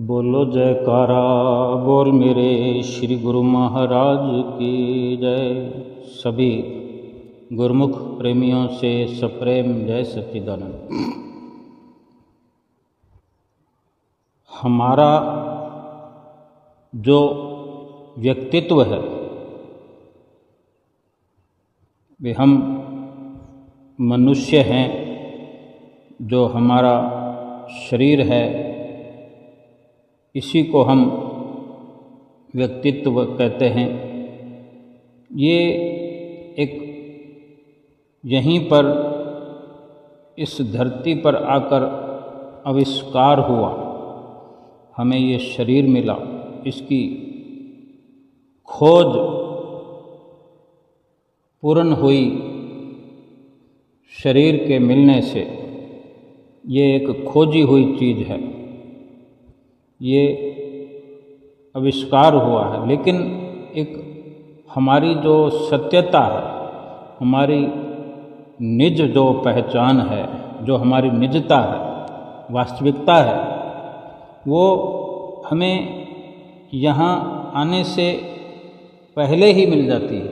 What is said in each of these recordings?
बोलो जयकारा बोल मेरे श्री गुरु महाराज की जय। सभी गुरुमुख प्रेमियों से सप्रेम जय सच्चिदानंद। हमारा जो व्यक्तित्व है वे हम मनुष्य हैं। जो हमारा शरीर है इसी को हम व्यक्तित्व कहते हैं। ये एक यहीं पर इस धरती पर आकर आविष्कार हुआ, हमें ये शरीर मिला। इसकी खोज पूर्ण हुई शरीर के मिलने से। ये एक खोजी हुई चीज़ है, ये आविष्कार हुआ है। लेकिन एक हमारी जो सत्यता है, हमारी निज जो पहचान है, जो हमारी निजता है, वास्तविकता है, वो हमें यहाँ आने से पहले ही मिल जाती है।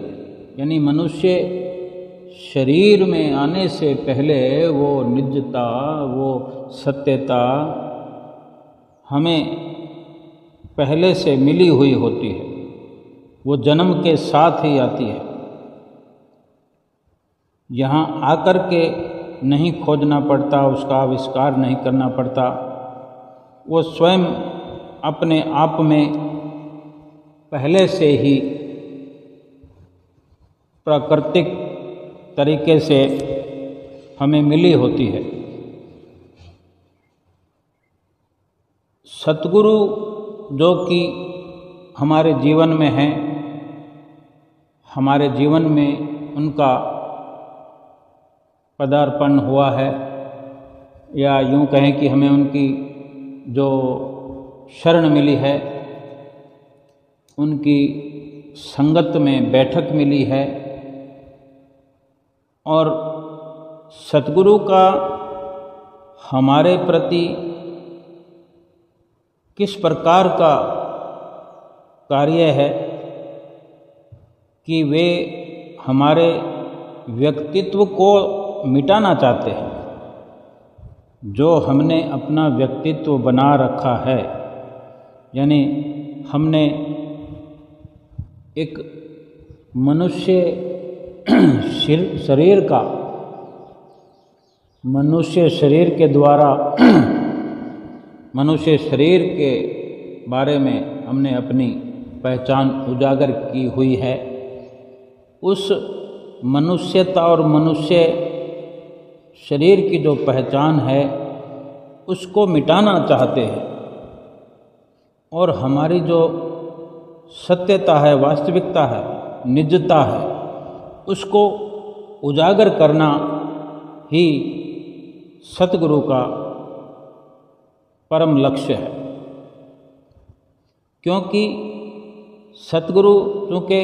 यानी मनुष्य शरीर में आने से पहले वो निजता, वो सत्यता हमें पहले से मिली हुई होती है। वो जन्म के साथ ही आती है। यहाँ आकर के नहीं खोजना पड़ता, उसका आविष्कार नहीं करना पड़ता। वो स्वयं अपने आप में पहले से ही प्राकृतिक तरीके से हमें मिली होती है। सतगुरु जो कि हमारे जीवन में हैं, हमारे जीवन में उनका पदार्पण हुआ है, या यूँ कहें कि हमें उनकी जो शरण मिली है, उनकी संगत में बैठक मिली है। और सतगुरु का हमारे प्रति किस प्रकार का कार्य है कि वे हमारे व्यक्तित्व को मिटाना चाहते हैं। जो हमने अपना व्यक्तित्व बना रखा है, यानी हमने एक मनुष्य शरीर का, मनुष्य शरीर के द्वारा मनुष्य शरीर के बारे में हमने अपनी पहचान उजागर की हुई है। उस मनुष्यता और मनुष्य शरीर की जो पहचान है उसको मिटाना चाहते हैं। और हमारी जो सत्यता है, वास्तविकता है, निजता है, उसको उजागर करना ही सतगुरु का परम लक्ष्य है। क्योंकि सतगुरु चूँकि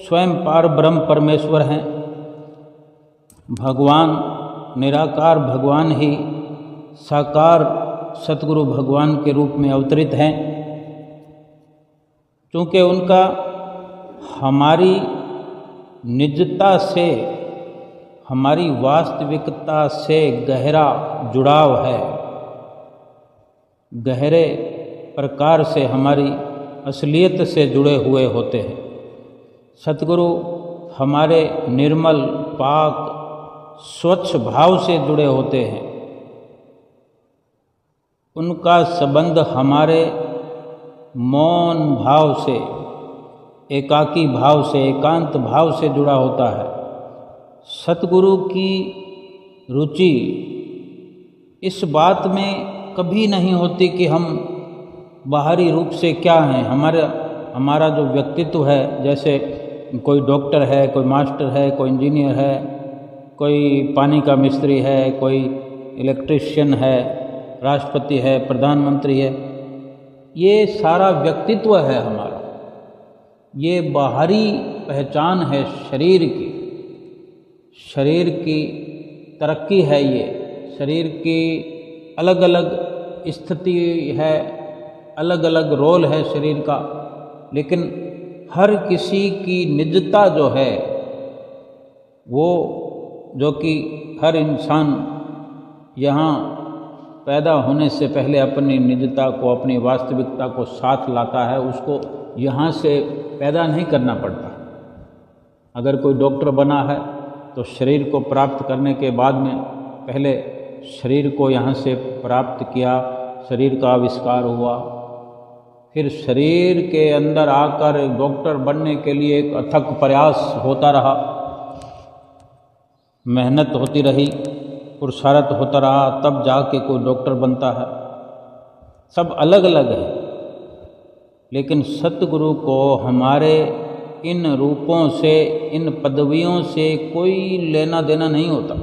स्वयं पार ब्रह्म परमेश्वर हैं, भगवान निराकार भगवान ही साकार सतगुरु भगवान के रूप में अवतरित हैं। चूँकि उनका हमारी निजता से, हमारी वास्तविकता से गहरा जुड़ाव है, गहरे प्रकार से हमारी असलियत से जुड़े हुए होते हैं। सतगुरु हमारे निर्मल, पाक, स्वच्छ भाव से जुड़े होते हैं। उनका संबंध हमारे मौन भाव से, एकाकी भाव से, एकांत भाव से जुड़ा होता है। सतगुरु की रुचि इस बात में कभी नहीं होती कि हम बाहरी रूप से क्या हैं। हमारा जो व्यक्तित्व है, जैसे कोई डॉक्टर है, कोई मास्टर है, कोई इंजीनियर है, कोई पानी का मिस्त्री है, कोई इलेक्ट्रिशियन है, राष्ट्रपति है, प्रधानमंत्री है, ये सारा व्यक्तित्व है हमारा। ये बाहरी पहचान है शरीर की, शरीर की तरक्की है। ये शरीर की अलग अलग स्थिति है, अलग अलग रोल है शरीर का, लेकिन हर किसी की निजता जो है वो, जो कि हर इंसान यहाँ पैदा होने से पहले अपनी निजता को, अपनी वास्तविकता को साथ लाता है, उसको यहाँ से पैदा नहीं करना पड़ता। अगर कोई डॉक्टर बना है तो शरीर को प्राप्त करने के बाद में पहले शरीर को यहाँ से प्राप्त किया, शरीर का आविष्कार हुआ, फिर शरीर के अंदर आकर डॉक्टर बनने के लिए एक अथक प्रयास होता रहा, मेहनत होती रही, पुरुषार्थ होता रहा, तब जाके कोई डॉक्टर बनता है। सब अलग अलग है, लेकिन सतगुरु को हमारे इन रूपों से, इन पदवियों से कोई लेना देना नहीं होता।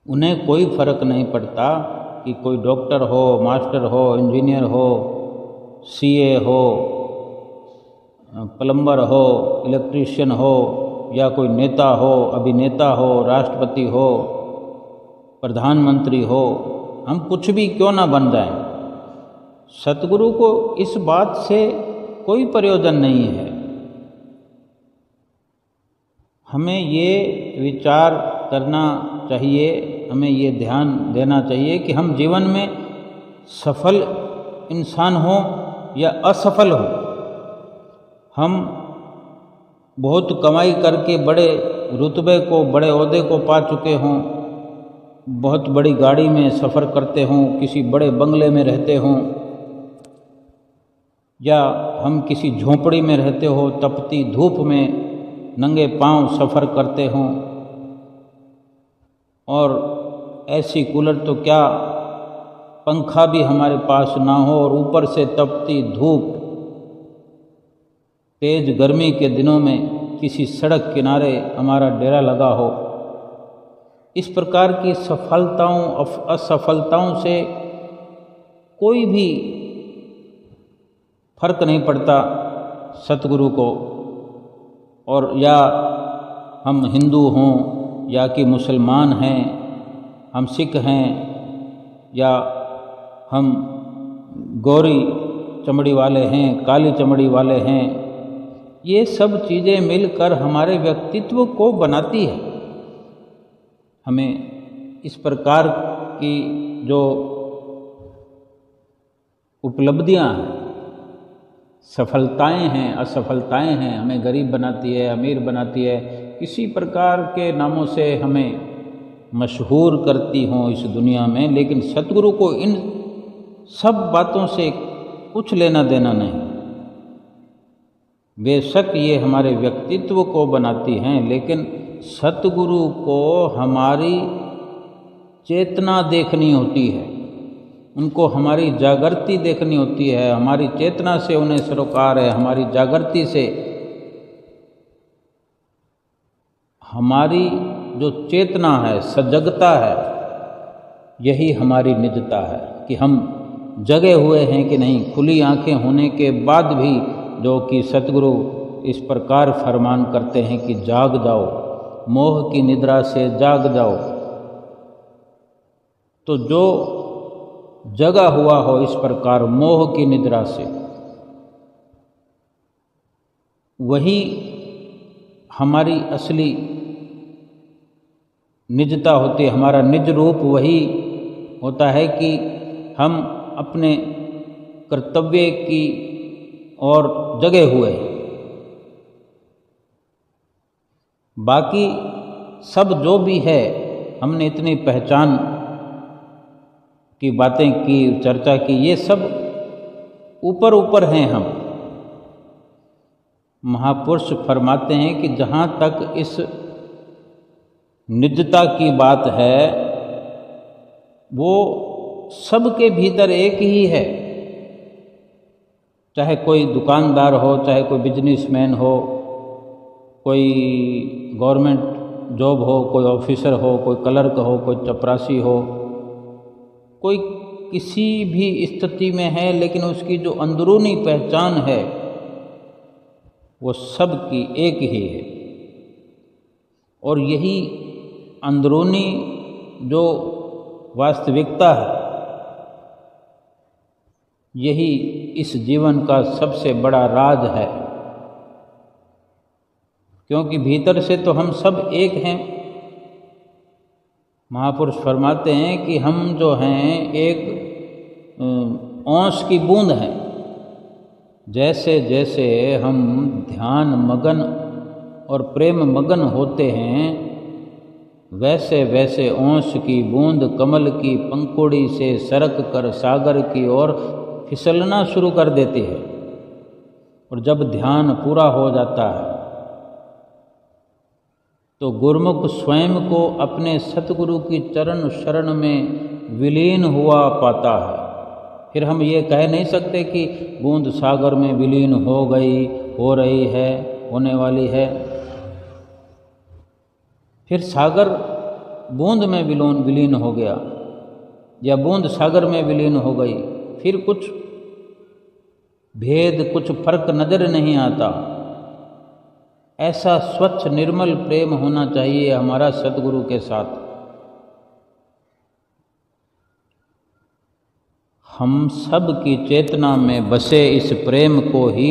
उन्हें कोई फर्क नहीं पड़ता कि कोई डॉक्टर हो, मास्टर हो, इंजीनियर हो, सीए हो, प्लम्बर हो, इलेक्ट्रीशियन हो, या कोई नेता हो, अभिनेता हो, राष्ट्रपति हो, प्रधानमंत्री हो, हम कुछ भी क्यों ना बन जाएं, सतगुरु को इस बात से कोई प्रयोजन नहीं है। हमें ये विचार करना चाहिए, हमें ये ध्यान देना चाहिए कि हम जीवन में सफल इंसान हो या असफल हो, हम बहुत कमाई करके बड़े रुतबे को, बड़े ओहदे को पा चुके हों, बहुत बड़ी गाड़ी में सफ़र करते हों, किसी बड़े बंगले में रहते हों, या हम किसी झोंपड़ी में रहते हो, तपती धूप में नंगे पांव सफ़र करते हों, और ऐसी कूलर तो क्या, पंखा भी हमारे पास ना हो, और ऊपर से तपती धूप, तेज गर्मी के दिनों में किसी सड़क किनारे हमारा डेरा लगा हो। इस प्रकार की सफलताओं असफलताओं से कोई भी फर्क नहीं पड़ता सतगुरु को। और या हम हिंदू हों या कि मुसलमान हैं, हम सिख हैं या हम गोरी चमड़ी वाले हैं, काली चमड़ी वाले हैं, ये सब चीज़ें मिलकर हमारे व्यक्तित्व को बनाती है। हमें इस प्रकार की जो उपलब्धियां हैं, सफलताएं हैं, असफलताएं हैं, हमें गरीब बनाती है, अमीर बनाती है, किसी प्रकार के नामों से हमें मशहूर करती हों इस दुनिया में, लेकिन सतगुरु को इन सब बातों से कुछ लेना देना नहीं। बेशक ये हमारे व्यक्तित्व को बनाती हैं, लेकिन सतगुरु को हमारी चेतना देखनी होती है, उनको हमारी जागृति देखनी होती है, हमारी चेतना से उन्हें सरोकार है, हमारी जागृति से। हमारी जो चेतना है, सजगता है, यही हमारी निजता है कि हम जगे हुए हैं कि नहीं। खुली आंखें होने के बाद भी जो कि सतगुरु इस प्रकार फरमान करते हैं कि जाग जाओ, मोह की निद्रा से जाग जाओ। तो जो जगा हुआ हो इस प्रकार मोह की निद्रा से, वही हमारी असली निजता होती है, हमारा निज रूप वही होता है कि हम अपने कर्तव्य की ओर जगे हुए हैं। बाकी सब जो भी है, हमने इतनी पहचान की बातें की, चर्चा की, ये सब ऊपर ऊपर हैं। हम महापुरुष फरमाते हैं कि जहाँ तक इस निजता की बात है, वो सबके भीतर एक ही है। चाहे कोई दुकानदार हो, चाहे कोई बिजनेसमैन हो, कोई गवर्नमेंट जॉब हो, कोई ऑफिसर हो, कोई क्लर्क हो, कोई चपरासी हो, कोई किसी भी स्थिति में है, लेकिन उसकी जो अंदरूनी पहचान है वो सब की एक ही है। और यही अंदरूनी जो वास्तविकता है, यही इस जीवन का सबसे बड़ा राज है, क्योंकि भीतर से तो हम सब एक हैं। महापुरुष फरमाते हैं कि हम जो हैं एक अंश की बूंद हैं। जैसे जैसे हम ध्यान मगन और प्रेम मगन होते हैं, वैसे वैसे अंश की बूंद कमल की पंखुड़ी से सरक कर सागर की ओर फिसलना शुरू कर देती है। और जब ध्यान पूरा हो जाता है तो गुरुमुख स्वयं को अपने सतगुरु की चरण शरण में विलीन हुआ पाता है। फिर हम ये कह नहीं सकते कि बूंद सागर में विलीन हो गई, हो रही है, होने वाली है। फिर सागर बूंद में विलीन हो गया या बूंद सागर में विलीन हो गई, फिर कुछ भेद, कुछ फर्क नजर नहीं आता। ऐसा स्वच्छ निर्मल प्रेम होना चाहिए हमारा सतगुरु के साथ। हम सब की चेतना में बसे इस प्रेम को ही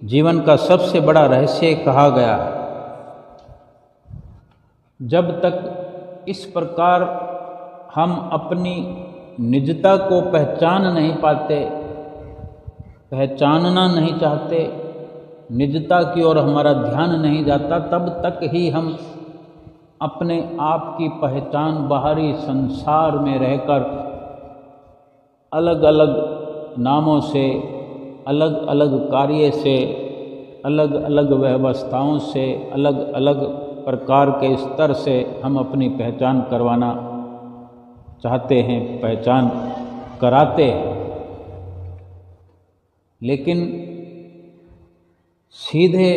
जीवन का सबसे बड़ा रहस्य कहा गया है। जब तक इस प्रकार हम अपनी निजता को पहचान नहीं पाते, पहचानना नहीं चाहते, निजता की ओर हमारा ध्यान नहीं जाता, तब तक ही हम अपने आप की पहचान बाहरी संसार में रहकर अलग अलग नामों से, अलग अलग कार्य से, अलग अलग व्यवस्थाओं से, अलग अलग प्रकार के स्तर से हम अपनी पहचान करवाना चाहते हैं, पहचान कराते हैं। लेकिन सीधे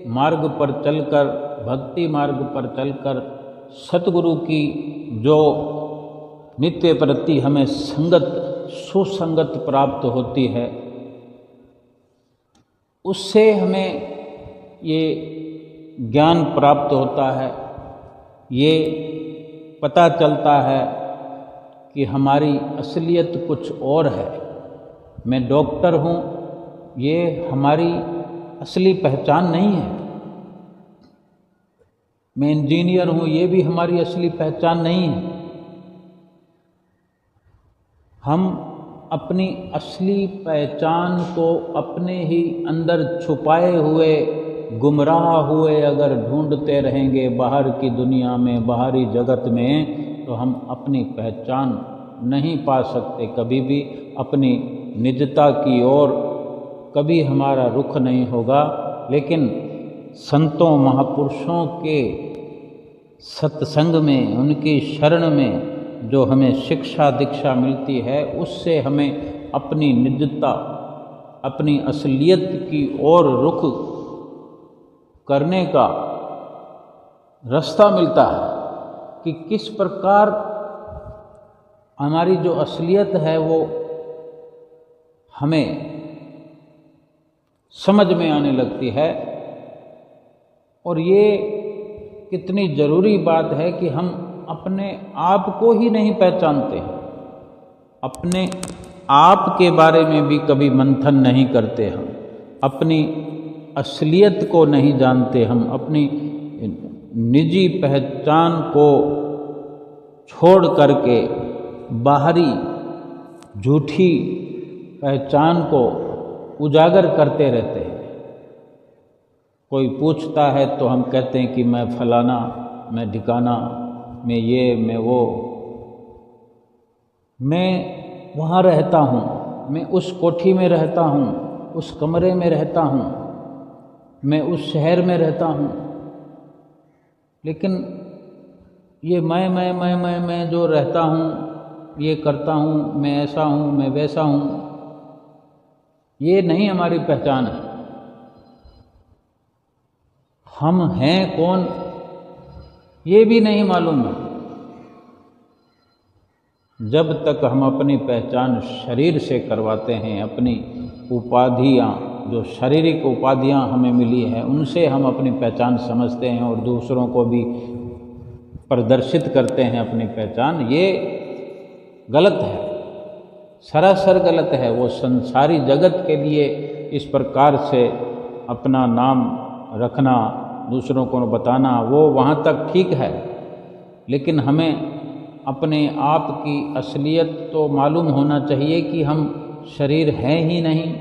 मार्ग पर चलकर, भक्ति मार्ग पर चलकर सतगुरु की जो नित्य प्रति हमें संगत, सुसंगत प्राप्त होती है, उससे हमें ये ज्ञान प्राप्त होता है। ये पता चलता है कि हमारी असलियत कुछ और है। मैं डॉक्टर हूँ, ये हमारी असली पहचान नहीं है। मैं इंजीनियर हूँ, ये भी हमारी असली पहचान नहीं है। हम अपनी असली पहचान को अपने ही अंदर छुपाए हुए, गुमराह हुए अगर ढूंढते रहेंगे बाहर की दुनिया में, बाहरी जगत में, तो हम अपनी पहचान नहीं पा सकते। कभी भी अपनी निजता की ओर कभी हमारा रुख नहीं होगा। लेकिन संतों महापुरुषों के सत्संग में, उनकी शरण में जो हमें शिक्षा दीक्षा मिलती है, उससे हमें अपनी निजता, अपनी असलियत की ओर रुख करने का रास्ता मिलता है कि किस प्रकार हमारी जो असलियत है वो हमें समझ में आने लगती है। और ये कितनी ज़रूरी बात है कि हम अपने आप को ही नहीं पहचानते, अपने आप के बारे में भी कभी मंथन नहीं करते, हम अपनी असलियत को नहीं जानते, हम अपनी निजी पहचान को छोड़ करके बाहरी झूठी पहचान को उजागर करते रहते हैं। कोई पूछता है तो हम कहते हैं कि मैं फलाना, मैं ढिकाना, मैं ये, मैं वो, मैं वहाँ रहता हूँ, मैं उस कोठी में रहता हूँ, उस कमरे में रहता हूँ, मैं उस शहर में रहता हूँ। लेकिन ये मैं जो रहता हूँ, ये करता हूँ, मैं ऐसा हूँ, मैं वैसा हूँ, ये नहीं हमारी पहचान है। हम हैं कौन, ये भी नहीं मालूम है। जब तक हम अपनी पहचान शरीर से करवाते हैं, अपनी उपाधियाँ, जो शारीरिक उपाधियाँ हमें मिली हैं, उनसे हम अपनी पहचान समझते हैं और दूसरों को भी प्रदर्शित करते हैं अपनी पहचान, ये गलत है। सरासर गलत है। वो संसारी जगत के लिए इस प्रकार से अपना नाम रखना, दूसरों को बताना, वो वहाँ तक ठीक है, लेकिन हमें अपने आप की असलियत तो मालूम होना चाहिए कि हम शरीर हैं ही नहीं।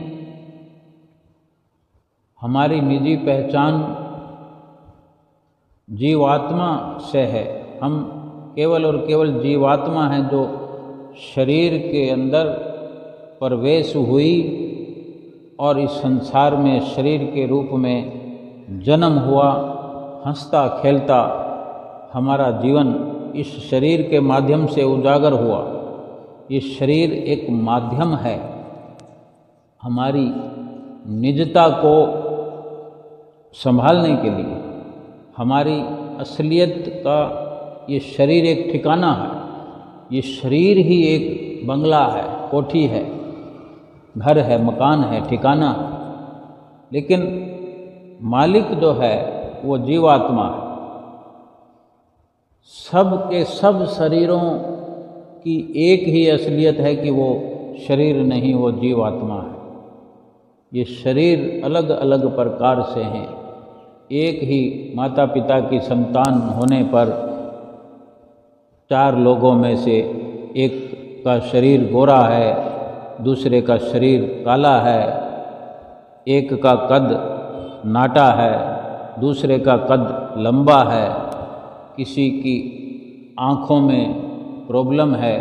हमारी निजी पहचान जीवात्मा से है। हम केवल और केवल जीवात्मा हैं जो शरीर के अंदर प्रवेश हुई और इस संसार में शरीर के रूप में जन्म हुआ। हंसता खेलता हमारा जीवन इस शरीर के माध्यम से उजागर हुआ। ये शरीर एक माध्यम है हमारी निजता को संभालने के लिए। हमारी असलियत का ये शरीर एक ठिकाना है। ये शरीर ही एक बंगला है, कोठी है, घर है, मकान है, ठिकाना है, लेकिन मालिक जो है वो जीवात्मा है। सब के सब शरीरों की एक ही असलियत है कि वो शरीर नहीं, वो जीवात्मा है। ये शरीर अलग अलग प्रकार से हैं। एक ही माता पिता की संतान होने पर 4 लोगों में से एक का शरीर गोरा है, दूसरे का शरीर काला है, एक का कद नाटा है, दूसरे का कद लंबा है, किसी की आँखों में प्रॉब्लम है,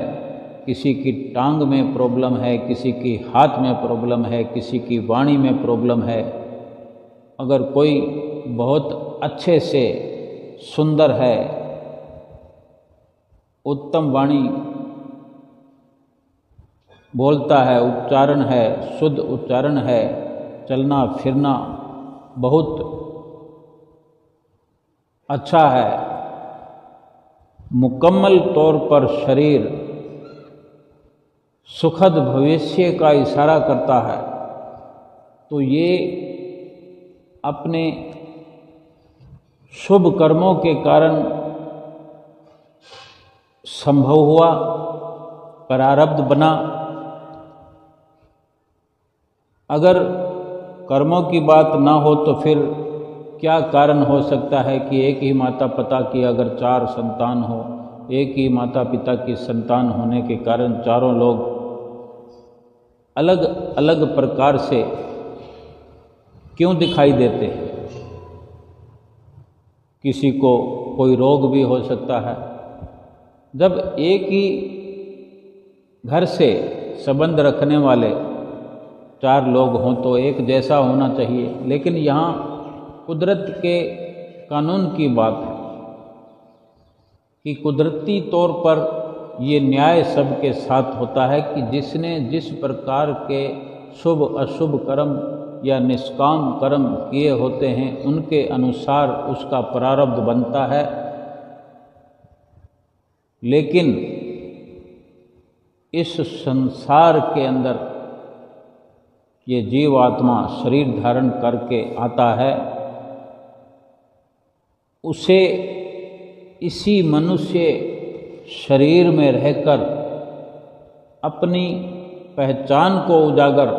किसी की टांग में प्रॉब्लम है, किसी की हाथ में प्रॉब्लम है, किसी की वाणी में प्रॉब्लम है। अगर कोई बहुत अच्छे से सुंदर है, उत्तम वाणी बोलता है, उच्चारण है, शुद्ध उच्चारण है, चलना फिरना बहुत अच्छा है, मुकम्मल तौर पर शरीर सुखद भविष्य का इशारा करता है, तो ये अपने शुभ कर्मों के कारण संभव हुआ, प्रारब्ध बना। अगर कर्मों की बात ना हो तो फिर क्या कारण हो सकता है कि एक ही माता पिता की अगर 4 संतान हो, एक ही माता पिता की संतान होने के कारण चारों लोग अलग अलग प्रकार से क्यों दिखाई देते हैं? किसी को कोई रोग भी हो सकता है। जब एक ही घर से संबंध रखने वाले 4 लोग हों तो एक जैसा होना चाहिए, लेकिन यहाँ कुदरत के कानून की बात है कि कुदरती तौर पर ये न्याय सबके साथ होता है कि जिसने जिस प्रकार के शुभ अशुभ कर्म या निष्काम कर्म किए होते हैं उनके अनुसार उसका प्रारब्ध बनता है। लेकिन इस संसार के अंदर ये जीवात्मा शरीर धारण करके आता है, उसे इसी मनुष्य शरीर में रहकर अपनी पहचान को उजागर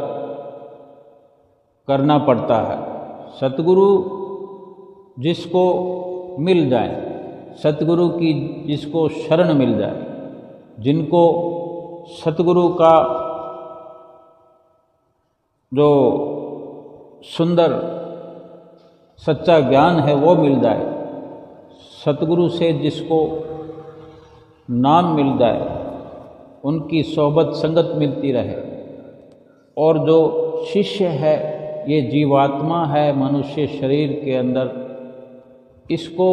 करना पड़ता है। सतगुरु जिसको मिल जाए, सतगुरु की जिसको शरण मिल जाए, जिनको सतगुरु का जो सुंदर सच्चा ज्ञान है वो मिल जाए, सतगुरु से जिसको नाम मिल जाए, उनकी सोहबत संगत मिलती रहे, और जो शिष्य है ये जीवात्मा है मनुष्य शरीर के अंदर, इसको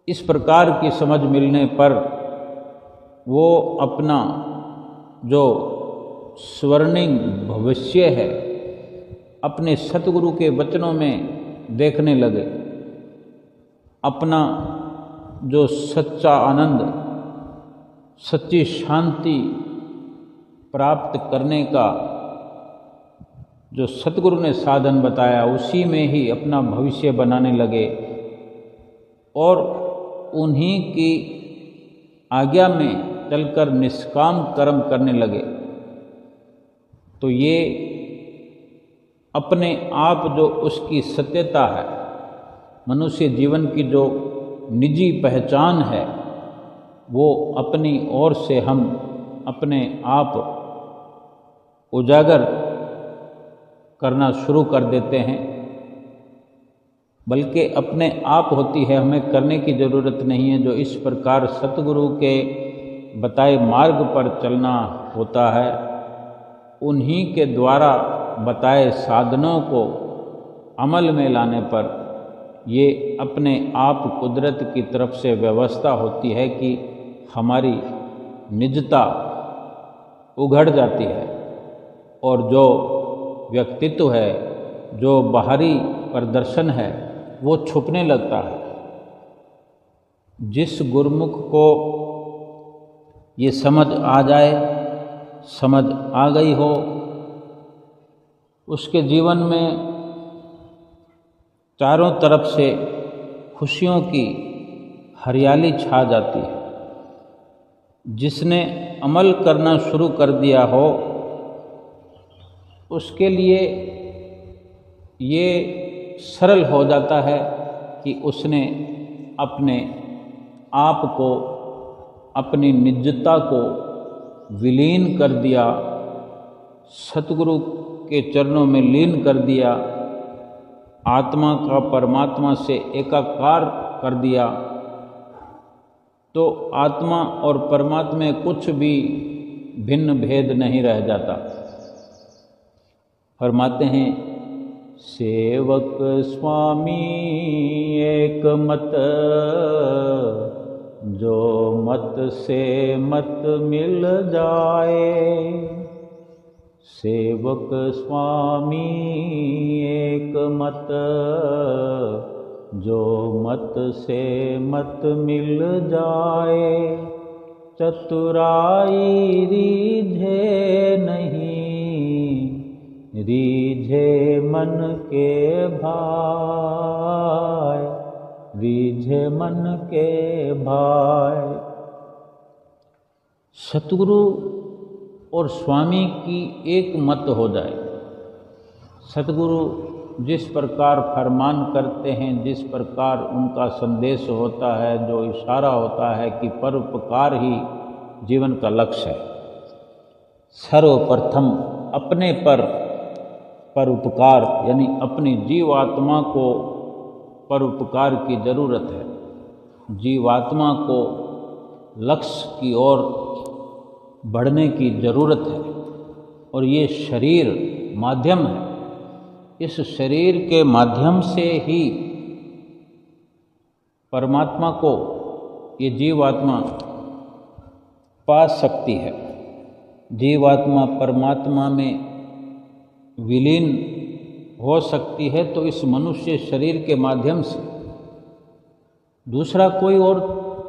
इस प्रकार की समझ मिलने पर वो अपना जो स्वर्णिम भविष्य है अपने सतगुरु के वचनों में देखने लगे। अपना जो सच्चा आनंद, सच्ची शांति प्राप्त करने का जो सतगुरु ने साधन बताया, उसी में ही अपना भविष्य बनाने लगे और उन्हीं की आज्ञा में चलकर निष्काम कर्म करने लगे तो ये अपने आप जो उसकी सत्यता है, मनुष्य जीवन की जो निजी पहचान है, वो अपनी ओर से हम अपने आप उजागर करना शुरू कर देते हैं। बल्कि अपने आप होती है, हमें करने की ज़रूरत नहीं है। जो इस प्रकार सतगुरु के बताए मार्ग पर चलना होता है, उन्हीं के द्वारा बताए साधनों को अमल में लाने पर ये अपने आप कुदरत की तरफ से व्यवस्था होती है कि हमारी निजता उघड़ जाती है और जो व्यक्तित्व है, जो बाहरी प्रदर्शन है, वो छुपने लगता है। जिस गुरुमुख को ये समझ आ जाए, समझ आ गई हो, उसके जीवन में चारों तरफ से खुशियों की हरियाली छा जाती है। जिसने अमल करना शुरू कर दिया हो, उसके लिए ये सरल हो जाता है कि उसने अपने आप को, अपनी निजता को विलीन कर दिया, सतगुरु के चरणों में लीन कर दिया, आत्मा का परमात्मा से एकाकार कर दिया। तो आत्मा और परमात्मा में कुछ भी भिन्न भेद नहीं रह जाता। फरमाते हैं, सेवक स्वामी एक मत, जो मत से मत मिल जाए। सेवक स्वामी एक मत, जो मत से मत मिल जाए। चतुराई रीझे नहीं, रीझे मन के भाई, रीझे मन के भाई। सतगुरु और स्वामी की एक मत हो जाए। सतगुरु जिस प्रकार फरमान करते हैं, जिस प्रकार उनका संदेश होता है, जो इशारा होता है कि परोपकार ही जीवन का लक्ष्य है। सर्वप्रथम अपने पर परोपकार, यानी अपनी जीवात्मा को परोपकार की ज़रूरत है। जीवात्मा को लक्ष्य की ओर बढ़ने की ज़रूरत है और ये शरीर माध्यम है। इस शरीर के माध्यम से ही परमात्मा को ये जीवात्मा पा सकती है। जीवात्मा परमात्मा में विलीन हो सकती है तो इस मनुष्य शरीर के माध्यम से। दूसरा कोई और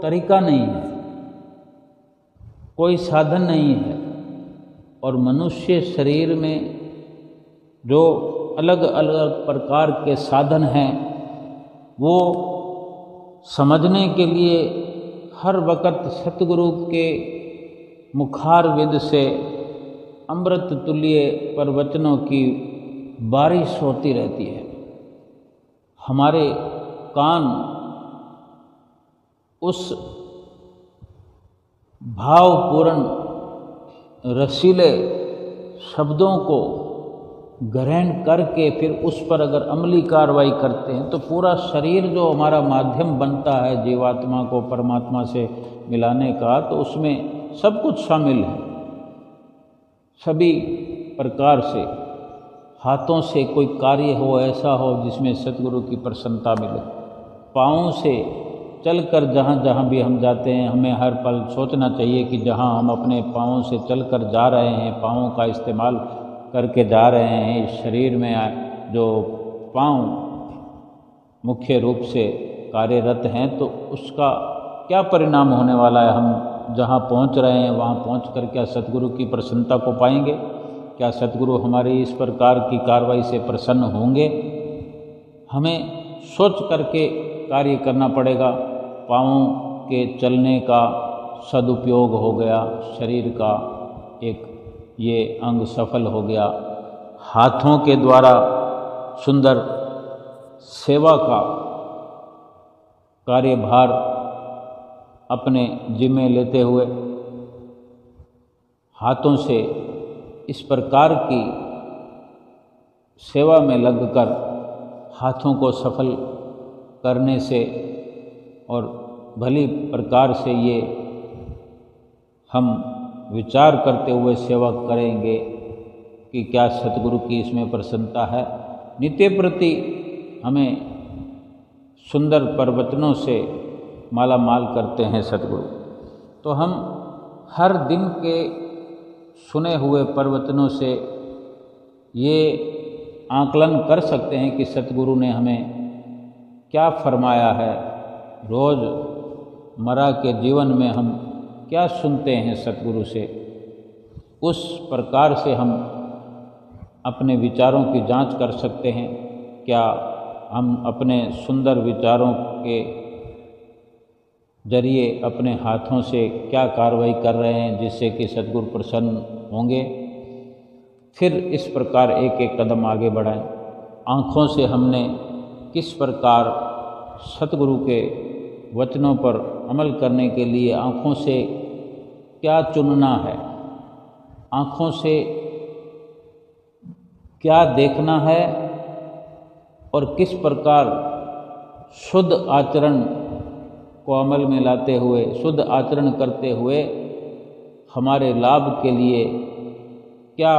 तरीका नहीं है, कोई साधन नहीं है। और मनुष्य शरीर में जो अलग अलग प्रकार के साधन हैं, वो समझने के लिए हर वक्त सतगुरु के मुखारविंद से अमृत तुल्य प्रवचनों की बारिश होती रहती है। हमारे कान उस भावपूर्ण रसीले शब्दों को ग्रहण करके फिर उस पर अगर अमली कार्रवाई करते हैं तो पूरा शरीर जो हमारा माध्यम बनता है जीवात्मा को परमात्मा से मिलाने का, तो उसमें सब कुछ शामिल है। सभी प्रकार से हाथों से कोई कार्य हो, ऐसा हो जिसमें सतगुरु की प्रसन्नता मिले। पाँवों से चलकर जहाँ जहाँ भी हम जाते हैं, हमें हर पल सोचना चाहिए कि जहाँ हम अपने पाँवों से चलकर जा रहे हैं, पाँवों का इस्तेमाल करके जा रहे हैं, इस शरीर में जो पाँव मुख्य रूप से कार्यरत हैं, तो उसका क्या परिणाम होने वाला है। हम जहाँ पहुँच रहे हैं वहाँ पहुँचकर क्या सतगुरु की प्रसन्नता को पाएंगे? क्या सतगुरु हमारी इस प्रकार की कार्रवाई से प्रसन्न होंगे? हमें सोच करके कार्य करना पड़ेगा। पाँवों के चलने का, सदुपयोग हो गया, शरीर का एक ये अंग सफल हो गया। हाथों के द्वारा सुंदर सेवा का कार्यभार अपने जिम्मे लेते हुए हाथों से इस प्रकार की सेवा में लगकर हाथों को सफल करने से और भली प्रकार से ये हम विचार करते हुए सेवा करेंगे कि क्या सतगुरु की इसमें प्रसन्नता है। नित्य प्रति हमें सुंदर प्रवचनों से माला माल करते हैं सतगुरु। तो हम हर दिन के सुने हुए प्रवचनों से ये आकलन कर सकते हैं कि सतगुरु ने हमें क्या फरमाया है। रोज़मर्रा के जीवन में हम क्या सुनते हैं सतगुरु से, उस प्रकार से हम अपने विचारों की जांच कर सकते हैं। क्या हम अपने सुंदर विचारों के जरिए अपने हाथों से क्या कार्रवाई कर रहे हैं जिससे कि सतगुरु प्रसन्न होंगे। फिर इस प्रकार एक एक कदम आगे बढ़ाएं। आँखों से हमने किस प्रकार सतगुरु के वचनों पर अमल करने के लिए आँखों से क्या चुनना है, आँखों से क्या देखना है और किस प्रकार शुद्ध आचरण को अमल में लाते हुए, शुद्ध आचरण करते हुए हमारे लाभ के लिए क्या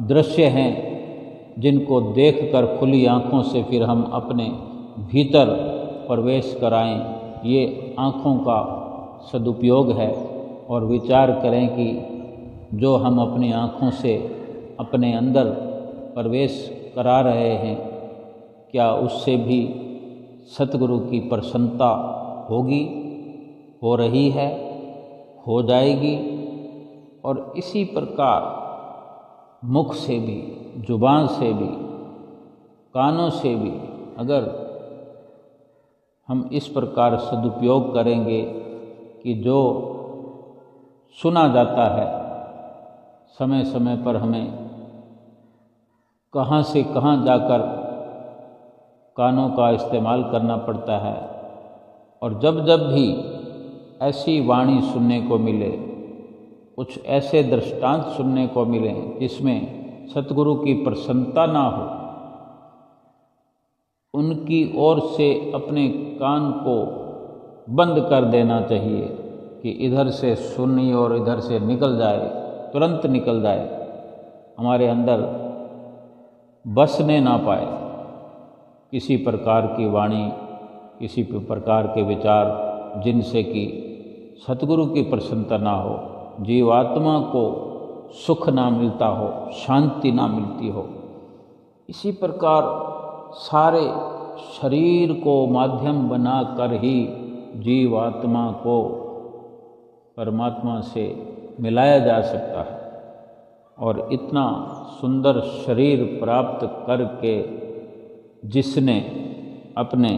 दृश्य हैं जिनको देखकर खुली आँखों से फिर हम अपने भीतर प्रवेश कराएं। ये आँखों का सदुपयोग है और विचार करें कि जो हम अपनी आँखों से अपने अंदर प्रवेश करा रहे हैं क्या उससे भी सतगुरु की प्रसन्नता होगी, हो रही है, हो जाएगी। और इसी प्रकार मुख से भी, जुबान से भी, कानों से भी अगर हम इस प्रकार सदुपयोग करेंगे कि जो सुना जाता है समय समय पर हमें कहाँ से कहाँ जाकर कानों का इस्तेमाल करना पड़ता है। और जब जब भी ऐसी वाणी सुनने को मिले, कुछ ऐसे दृष्टांत सुनने को मिले जिसमें सतगुरु की प्रसन्नता ना हो, उनकी ओर से अपने कान को बंद कर देना चाहिए कि इधर से सुनी और इधर से निकल जाए, तुरंत निकल जाए, हमारे अंदर बसने ना पाए किसी प्रकार की वाणी, किसी प्रकार के विचार जिनसे कि सतगुरु की प्रसन्नता ना हो, जीवात्मा को सुख ना मिलता हो, शांति ना मिलती हो। इसी प्रकार सारे शरीर को माध्यम बनाकर ही जीवात्मा को परमात्मा से मिलाया जा सकता है। और इतना सुंदर शरीर प्राप्त करके जिसने अपने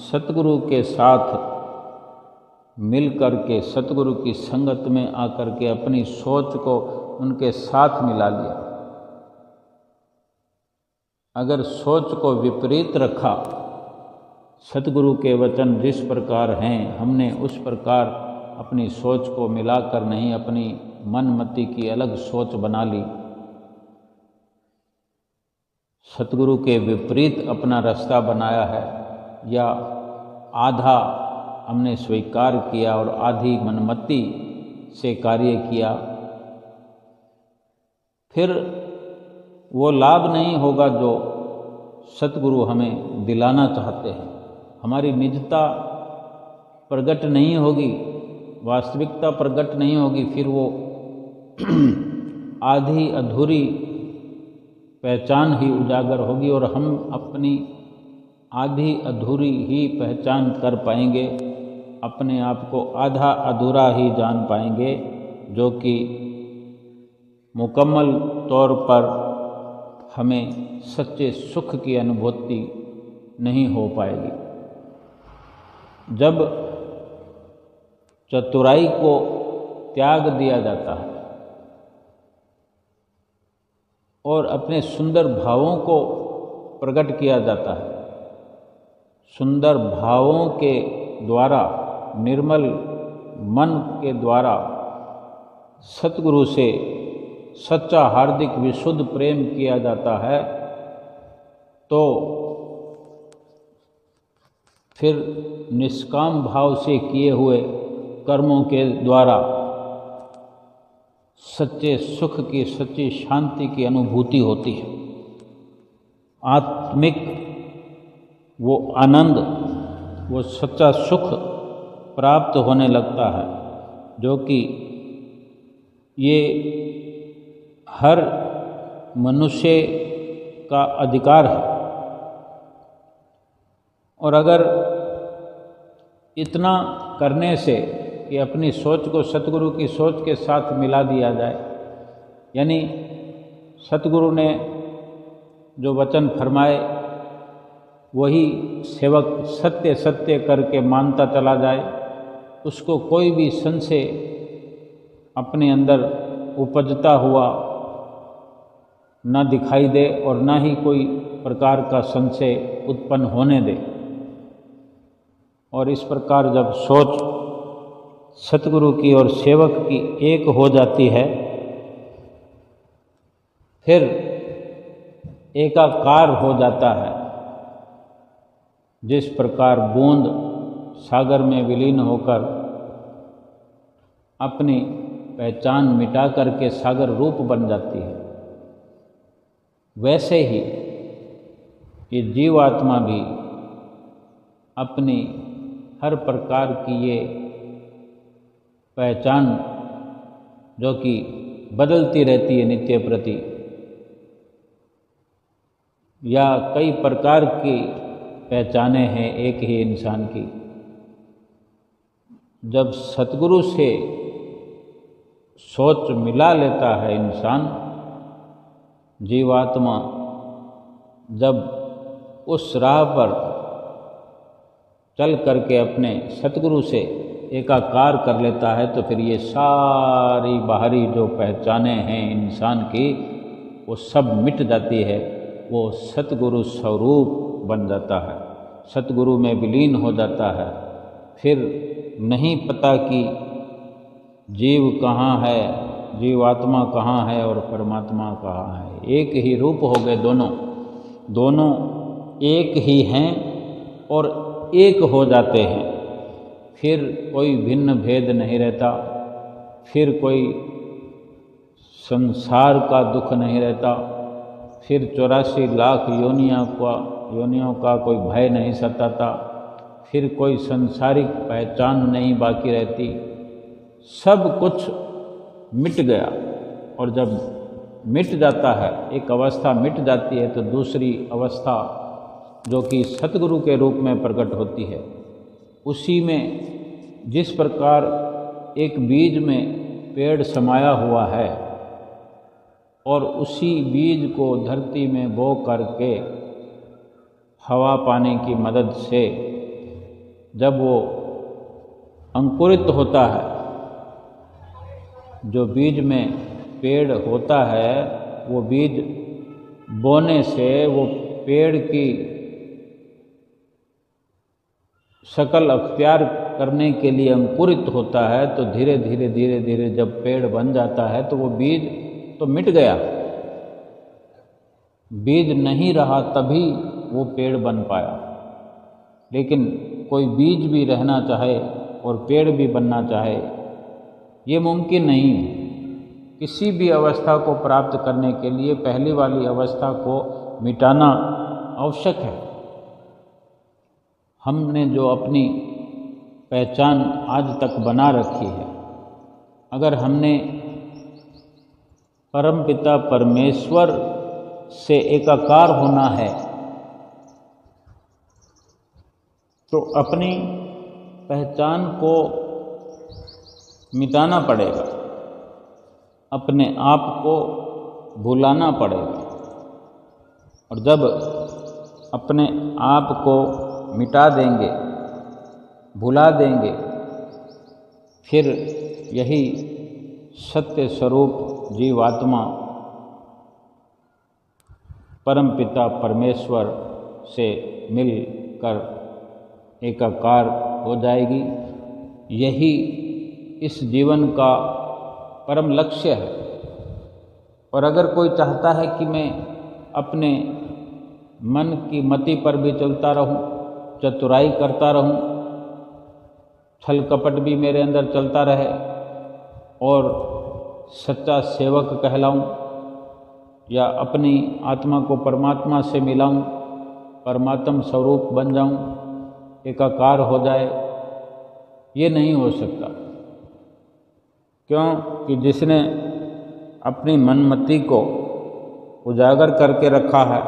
सतगुरु के साथ मिल कर के, सतगुरु की संगत में आकर के अपनी सोच को उनके साथ मिला लिया, अगर सोच को विपरीत रखा, सतगुरु के वचन जिस प्रकार हैं हमने उस प्रकार अपनी सोच को मिलाकर नहीं, अपनी मनमति की अलग सोच बना ली, सतगुरु के विपरीत अपना रास्ता बनाया है, या आधा हमने स्वीकार किया और आधी मनमति से कार्य किया, फिर वो लाभ नहीं होगा जो सतगुरु हमें दिलाना चाहते हैं। हमारी निजता प्रकट नहीं होगी, वास्तविकता प्रकट नहीं होगी, फिर वो आधी अधूरी पहचान ही उजागर होगी और हम अपनी आधी अधूरी ही पहचान कर पाएंगे, अपने आप को आधा अधूरा ही जान पाएंगे, जो कि मुकम्मल तौर पर हमें सच्चे सुख की अनुभूति नहीं हो पाएगी। जब चतुराई को त्याग दिया जाता है और अपने सुंदर भावों को प्रकट किया जाता है। सुंदर भावों के द्वारा, निर्मल मन के द्वारा सतगुरु से सच्चा हार्दिक विशुद्ध प्रेम किया जाता है, तो फिर निष्काम भाव से किए हुए कर्मों के द्वारा सच्चे सुख की, सच्ची शांति की अनुभूति होती है। आत्मिक वो आनंद, वो सच्चा सुख प्राप्त होने लगता है, जो कि ये हर मनुष्य का अधिकार है। और अगर इतना करने से कि अपनी सोच को सतगुरु की सोच के साथ मिला दिया जाए, यानी सतगुरु ने जो वचन फरमाए वही सेवक सत्य सत्य करके मानता चला जाए, उसको कोई भी संशय अपने अंदर उपजता हुआ न दिखाई दे और न ही कोई प्रकार का संशय उत्पन्न होने दे। और इस प्रकार जब सोच सतगुरु की और सेवक की एक हो जाती है, फिर एकाकार हो जाता है। जिस प्रकार बूंद सागर में विलीन होकर अपनी पहचान मिटा करके सागर रूप बन जाती है, वैसे ही ये जीवात्मा भी अपनी हर प्रकार की ये पहचान, जो कि बदलती रहती है नित्य प्रति, या कई प्रकार की पहचानें हैं एक ही इंसान की, जब सतगुरु से सोच मिला लेता है इंसान, जीवात्मा जब उस राह पर चल करके अपने सतगुरु से एकाकार कर लेता है, तो फिर ये सारी बाहरी जो पहचानें हैं इंसान की, वो सब मिट जाती है। वो सतगुरु स्वरूप बन जाता है, सतगुरु में विलीन हो जाता है। फिर नहीं पता कि जीव कहाँ है, जीवात्मा कहाँ है और परमात्मा कहाँ है। एक ही रूप हो गए दोनों, दोनों एक ही हैं और एक हो जाते हैं। फिर कोई भिन्न भेद नहीं रहता, फिर कोई संसार का दुख नहीं रहता, फिर 84 लाख योनियों का कोई भय नहीं सताता, फिर कोई संसारिक पहचान नहीं बाकी रहती। सब कुछ मिट गया। और जब मिट जाता है, एक अवस्था मिट जाती है, तो दूसरी अवस्था जो कि सतगुरु के रूप में प्रकट होती है, उसी में जिस प्रकार एक बीज में पेड़ समाया हुआ है और उसी बीज को धरती में बो करके हवा पानी की मदद से जब वो अंकुरित होता है, जो बीज में पेड़ होता है, वो बीज बोने से वो पेड़ की शकल अख्तियार करने के लिए अंकुरित होता है। तो धीरे धीरे जब पेड़ बन जाता है, तो वो बीज तो मिट गया, बीज नहीं रहा तभी वो पेड़ बन पाया। लेकिन कोई बीज भी रहना चाहे और पेड़ भी बनना चाहे, ये मुमकिन नहीं है। किसी भी अवस्था को प्राप्त करने के लिए पहली वाली अवस्था को मिटाना आवश्यक है। हमने जो अपनी पहचान आज तक बना रखी है, अगर हमने परमपिता परमेश्वर से एकाकार होना है, तो अपनी पहचान को मिटाना पड़ेगा, अपने आप को भुलाना पड़ेगा। और जब अपने आप को मिटा देंगे, भुला देंगे, फिर यही सत्य स्वरूप जीवात्मा परमपिता परमेश्वर से मिलकर एकाकार हो जाएगी। यही इस जीवन का परम लक्ष्य है। और अगर कोई चाहता है कि मैं अपने मन की मति पर भी चलता रहूं, चतुराई करता रहूं, छल कपट भी मेरे अंदर चलता रहे और सच्चा सेवक कहलाऊं या अपनी आत्मा को परमात्मा से मिलाऊं, परमात्म स्वरूप बन जाऊं, एकाकार हो जाए, ये नहीं हो सकता। क्यों कि जिसने अपनी मनमति को उजागर करके रखा है,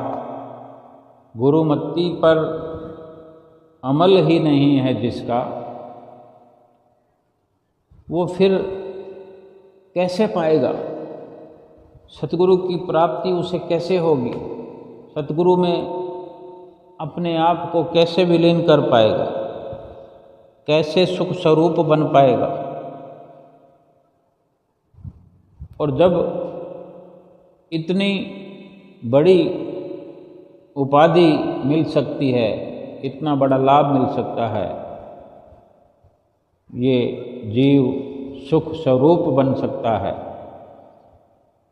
गुरुमति पर अमल ही नहीं है जिसका, वो फिर कैसे पाएगा? सतगुरु की प्राप्ति उसे कैसे होगी? सतगुरु में अपने आप को कैसे विलीन कर पाएगा? कैसे सुख स्वरूप बन पाएगा? और जब इतनी बड़ी उपाधि मिल सकती है, इतना बड़ा लाभ मिल सकता है, ये जीव सुख स्वरूप बन सकता है,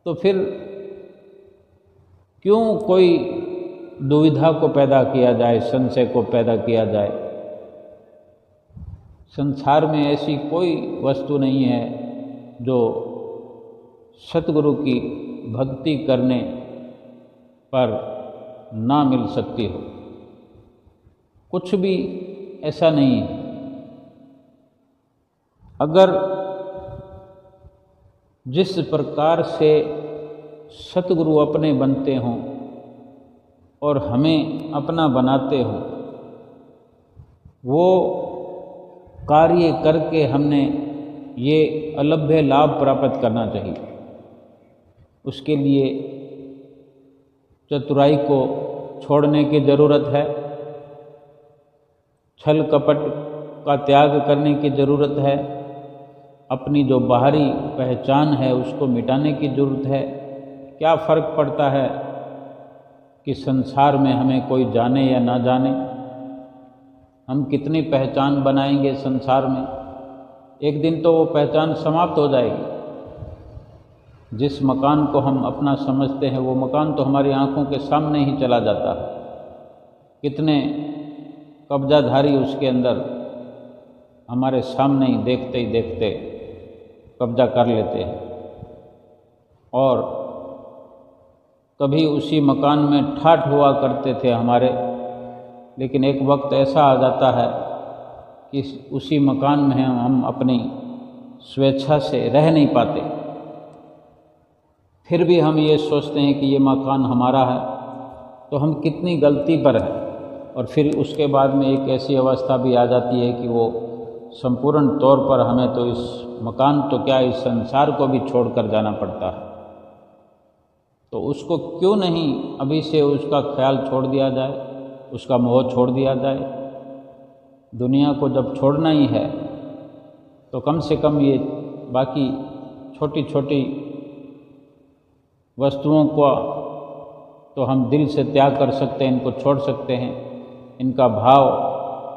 तो फिर क्यों कोई दुविधा को पैदा किया जाए, संशय को पैदा किया जाए? संसार में ऐसी कोई वस्तु नहीं है जो सतगुरु की भक्ति करने पर ना मिल सकती हो। कुछ भी ऐसा नहीं है। अगर जिस प्रकार से सतगुरु अपने बनते हों और हमें अपना बनाते हों, वो कार्य करके हमने ये अलभ्य लाभ प्राप्त करना चाहिए। उसके लिए चतुराई को छोड़ने की ज़रूरत है, छल कपट का त्याग करने की ज़रूरत है, अपनी जो बाहरी पहचान है उसको मिटाने की ज़रूरत है। क्या फ़र्क पड़ता है कि संसार में हमें कोई जाने या ना जाने? हम कितनी पहचान बनाएंगे संसार में? एक दिन तो वो पहचान समाप्त हो जाएगी। जिस मकान को हम अपना समझते हैं वो मकान तो हमारी आंखों के सामने ही चला जाता है। कितने कब्जाधारी उसके अंदर हमारे सामने ही देखते ही देखते कब्जा कर लेते हैं। और कभी उसी मकान में ठाठ हुआ करते थे हमारे, लेकिन एक वक्त ऐसा आ जाता है कि उसी मकान में हम अपनी स्वेच्छा से रह नहीं पाते। फिर भी हम ये सोचते हैं कि ये मकान हमारा है, तो हम कितनी गलती पर हैं। और फिर उसके बाद में एक ऐसी अवस्था भी आ जाती है कि वो संपूर्ण तौर पर हमें तो इस मकान तो क्या, इस संसार को भी छोड़कर जाना पड़ता है। तो उसको क्यों नहीं अभी से उसका ख्याल छोड़ दिया जाए, उसका मोह छोड़ दिया जाए? दुनिया को जब छोड़ना ही है तो कम से कम ये बाकी छोटी छोटी वस्तुओं को तो हम दिल से त्याग कर सकते हैं, इनको छोड़ सकते हैं, इनका भाव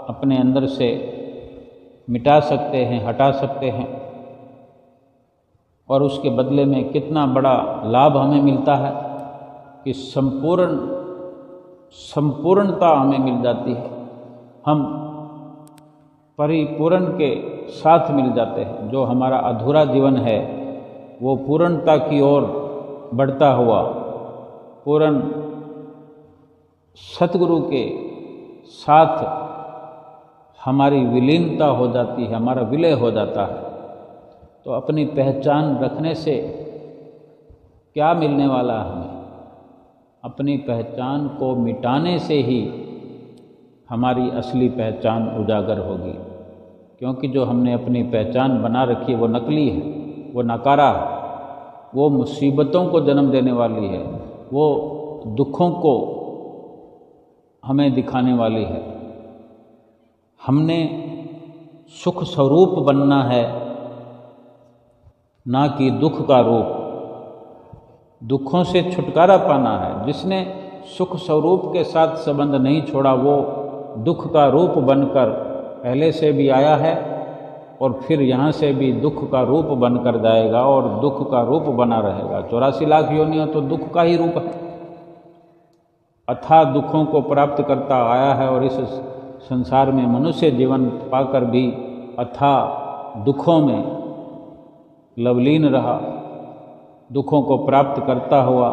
अपने अंदर से मिटा सकते हैं, हटा सकते हैं। और उसके बदले में कितना बड़ा लाभ हमें मिलता है कि संपूर्णता हमें मिल जाती है। हम परिपूर्ण के साथ मिल जाते हैं। जो हमारा अधूरा जीवन है वो पूर्णता की ओर बढ़ता हुआ पूर्ण सतगुरु के साथ हमारी विलीनता हो जाती है, हमारा विलय हो जाता है। तो अपनी पहचान रखने से क्या मिलने वाला है हमें? अपनी पहचान को मिटाने से ही हमारी असली पहचान उजागर होगी। क्योंकि जो हमने अपनी पहचान बना रखी है वो नकली है, वो नकारा है, वो मुसीबतों को जन्म देने वाली है, वो दुखों को हमें दिखाने वाली है। हमने सुख स्वरूप बनना है ना कि दुख का रूप। दुखों से छुटकारा पाना है। जिसने सुख स्वरूप के साथ संबंध नहीं छोड़ा वो दुख का रूप बनकर पहले से भी आया है और फिर यहाँ से भी दुख का रूप बनकर जाएगा और दुख का रूप बना रहेगा। 84 लाख योनियाँ तो दुख का ही रूप है। अथाह दुखों को प्राप्त करता आया है और इस संसार में मनुष्य जीवन पाकर भी अथाह दुखों में लवलीन रहा। दुखों को प्राप्त करता हुआ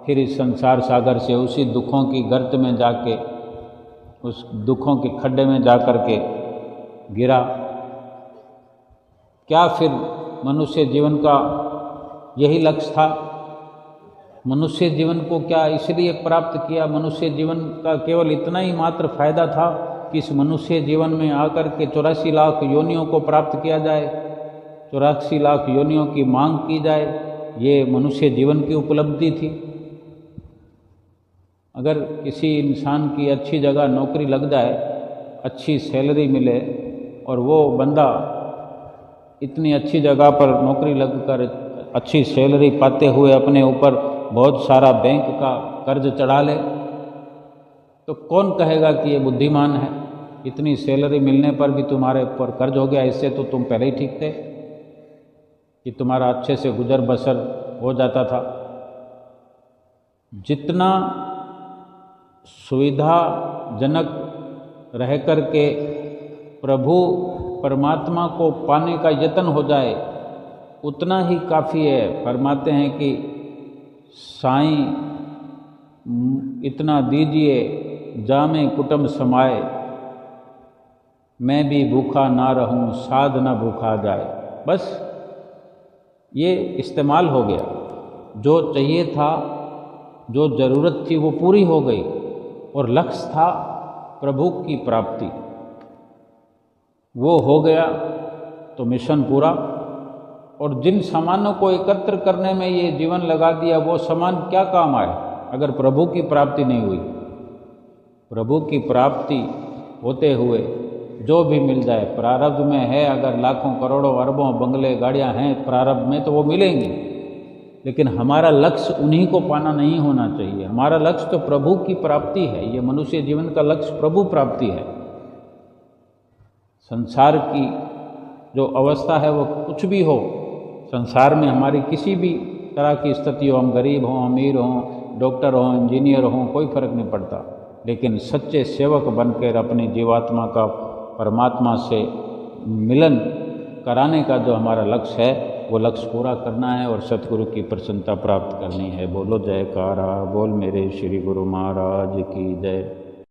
फिर इस संसार सागर से उसी दुखों की गर्त में जाके, उस दुखों के खड्डे में जाकर के गिरा। क्या फिर मनुष्य जीवन का यही लक्ष्य था? मनुष्य जीवन को क्या इसलिए प्राप्त किया? मनुष्य जीवन का केवल इतना ही मात्र फायदा था कि इस मनुष्य जीवन में आकर के 84 लाख योनियों को प्राप्त किया जाए, 84 लाख योनियों की मांग की जाए। ये मनुष्य जीवन की उपलब्धि थी। अगर किसी इंसान की अच्छी जगह नौकरी लग जाए, अच्छी सैलरी मिले और वो बंदा इतनी अच्छी जगह पर नौकरी लगकर अच्छी सैलरी पाते हुए अपने ऊपर बहुत सारा बैंक का कर्ज चढ़ा ले, तो कौन कहेगा कि ये बुद्धिमान है? इतनी सैलरी मिलने पर भी तुम्हारे ऊपर कर्ज हो गया, इससे तो तुम पहले ही ठीक थे कि तुम्हारा अच्छे से गुजर बसर हो जाता था। जितना सुविधाजनक रह कर के प्रभु परमात्मा को पाने का यत्न हो जाए उतना ही काफ़ी है। फरमाते हैं कि साईं इतना दीजिए जामे कुटुंब समाए, मैं भी भूखा ना रहूं साध ना भूखा जाए। बस ये इस्तेमाल हो गया। जो चाहिए था, जो ज़रूरत थी वो पूरी हो गई और लक्ष्य था प्रभु की प्राप्ति, वो हो गया तो मिशन पूरा। और जिन सामानों को एकत्र करने में ये जीवन लगा दिया वो सामान क्या काम आए अगर प्रभु की प्राप्ति नहीं हुई? प्रभु की प्राप्ति होते हुए जो भी मिल जाए, प्रारब्ध में है, अगर लाखों करोड़ों अरबों बंगले गाड़ियां हैं प्रारब्ध में तो वो मिलेंगी, लेकिन हमारा लक्ष्य उन्हीं को पाना नहीं होना चाहिए। हमारा लक्ष्य तो प्रभु की प्राप्ति है। ये मनुष्य जीवन का लक्ष्य प्रभु प्राप्ति है। संसार की जो अवस्था है वो कुछ भी हो, संसार में हमारी किसी भी तरह की स्थिति हो, हम गरीब हों, अमीर हों, डॉक्टर हों, इंजीनियर हों, कोई फर्क नहीं पड़ता, लेकिन सच्चे सेवक बनकर अपनी जीवात्मा का परमात्मा से मिलन कराने का जो हमारा लक्ष्य है वो लक्ष्य पूरा करना है और सतगुरु की प्रसन्नता प्राप्त करनी है। बोलो जयकारा, बोल मेरे श्री गुरु महाराज की जय।